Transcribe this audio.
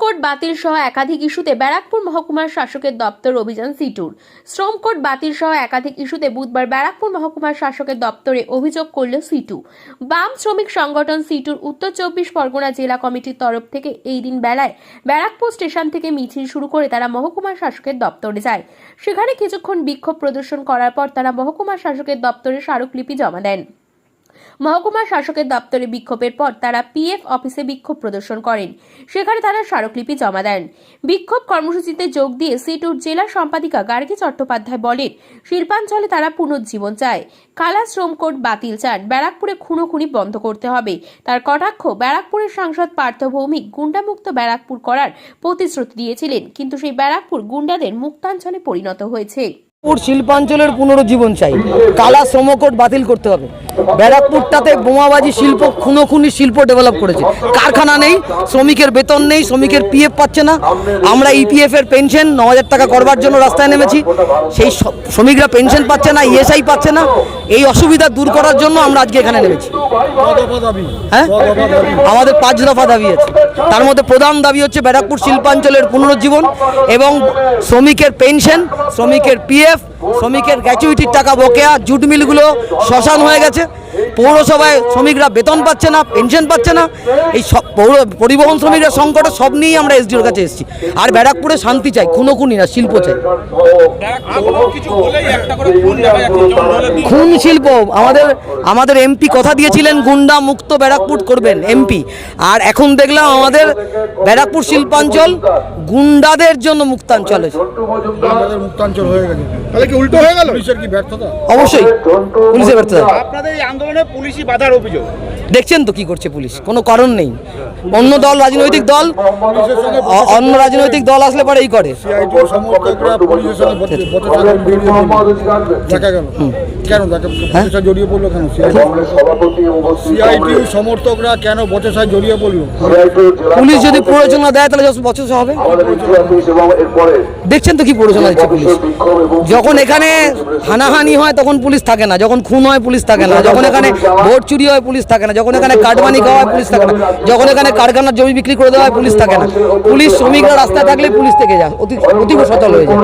Code বাতিল সহ একাধিক ইস্যুতে ব্যারাকপুর মহকুমার শাসকের দপ্তর অভিযান সিটুর। শ্রম কোড বাতিল সহ একাধিক ইস্যুতে বুধবার ব্যারাকপুর মহকুমার শাসকের দপ্তরে অভিযোগ করল সিটু। বাম শ্রমিক সংগঠন সিটুর উত্তর 24 পরগনা জেলা কমিটির তরফ থেকে এই দিন বেলায় ব্যারাকপুর স্টেশন থেকে মিছিল শুরু করে তারা মহকুমার শাসকের দপ্তরে যায়। সেখানে কিছুক্ষণ বিক্ষোভ প্রদর্শন করার পর তারা মহকুমার শাসকের দপ্তরে স্মারকলিপি জমা দেন। মহকুমা শাসকের দপ্তরে বিক্ষোভের পর তারা পিএফ অফিসে বিক্ষোভ প্রদর্শন করেন। সেখানে তারা স্মারকলিপি জমা দেন। বিক্ষোভ কর্মসূচিতে যোগ দিয়ে সিটুর জেলা সম্পাদিকা গার্গী চট্টোপাধ্যায় বলেন, শিল্পাঞ্চলে তারা পুনর্জীবন চায়, কালা শ্রম কোড বাতিল চান, ব্যারাকপুরে খুনোখুনি বন্ধ করতে হবে। তার কটাক্ষ, ব্যারাকপুরের সাংসদ পার্থ ভৌমিক গুন্ডামুক্ত ব্যারাকপুর করার প্রতিশ্রুতি দিয়েছিলেন, কিন্তু সেই ব্যারাকপুর গুন্ডাদের মুক্তাঞ্চলে পরিণত হয়েছে। শিল্পাঞ্চলের পুনরুজ্জীবন চাই, কালা শ্রম কোড বাতিল করতে হবে। ব্যারাকপুরটাতে বোমাবাজি শিল্প, খুনোখুনি শিল্প ডেভেলপ করেছে। কারখানা নেই, শ্রমিকের বেতন নেই, শ্রমিকের পিএফ পাচ্ছে না। আমরা ইপিএফ এর পেনশন 9000 টাকা করবার জন্য রাস্তায় নেমেছি, সেই শ্রমিকরা পেনশন পাচ্ছে না, ইএসআই পাচ্ছে না। এই অসুবিধা দূর করার জন্য আমরা আজকে এখানে নেমেছি। হ্যাঁ, আমাদের 5 দফা দাবি আছে। তার মধ্যে প্রধান দাবি হচ্ছে ব্যারাকপুর শিল্পাঞ্চলের পুনরুজ্জীবন এবং শ্রমিকের পেনশন, শ্রমিকের পিএফ, শ্রমিকের গ্র্যাচুইটির টাকা বকেয়া। জুট মিলগুলো শ্মশান হয়ে গেছে। পৌরসভায় শ্রমিকরা বেতন পাচ্ছে না, পেনশন পাচ্ছে না। এই সব পরিবহন শ্রমিকরা সংকটে সব নিয়েই আমরা এসডিওর কাছে এসেছি। আর ব্যারাকপুরে শান্তি চাই, খুনোখুনি না, শিল্প চাই। খুন শিল্প আমাদের এমপি কথা দিয়েছিলেন গুন্ডা মুক্ত ব্যারাকপুর করবেন এমপি, আর এখন দেখলাম আমাদের ব্যারাকপুর শিল্পাঞ্চল গুন্ডাদের জন্য মুক্তাঞ্চল হয়েছে। মুক্তাঞ্চল হয়ে গেছে, তাহলে কি উল্টো হয়ে গেল? পুলিশের কি ব্যর্থতা? অবশ্যই পুলিশের ব্যর্থতা। আপনাদের এই আন্দোলনে পুলিশই বাধার অভিযোগ। দেখছেন তো কি করছে পুলিশ, কোনো কারণ নেই। অন্য দল, রাজনৈতিক দল, অন্য রাজনৈতিক দল আসলে পরে এই করে। সমর্থকরা পুলিশের সঙ্গে দেখা গেল কেন? জড়িয়ে পড়লো কেন? সিআইটিউ সমর্থকরা কেন বচসায় জড়িয়ে পড়লো? পুলিশ যদি প্ররোচনা দেয় তাহলে বচসা হবে। দেখছেন তো কি প্ররোচনা দিচ্ছে পুলিশ। যখন এখানে হানাহানি হয় তখন পুলিশ থাকে না, যখন খুন হয় পুলিশ থাকে না, যখন এখানে ভোট চুরি হয় পুলিশ থাকে না, যখন এখানে কাটমানি খাওয়া হয় পুলিশ থাকে না, যখন এখানে কারখানার জমি বিক্রি করে দেওয়া হয় পুলিশ থাকে না। পুলিশ শ্রমিকরা রাস্তায় থাকলে পুলিশ থেকে যায়, অতি সচল হয়ে যায়।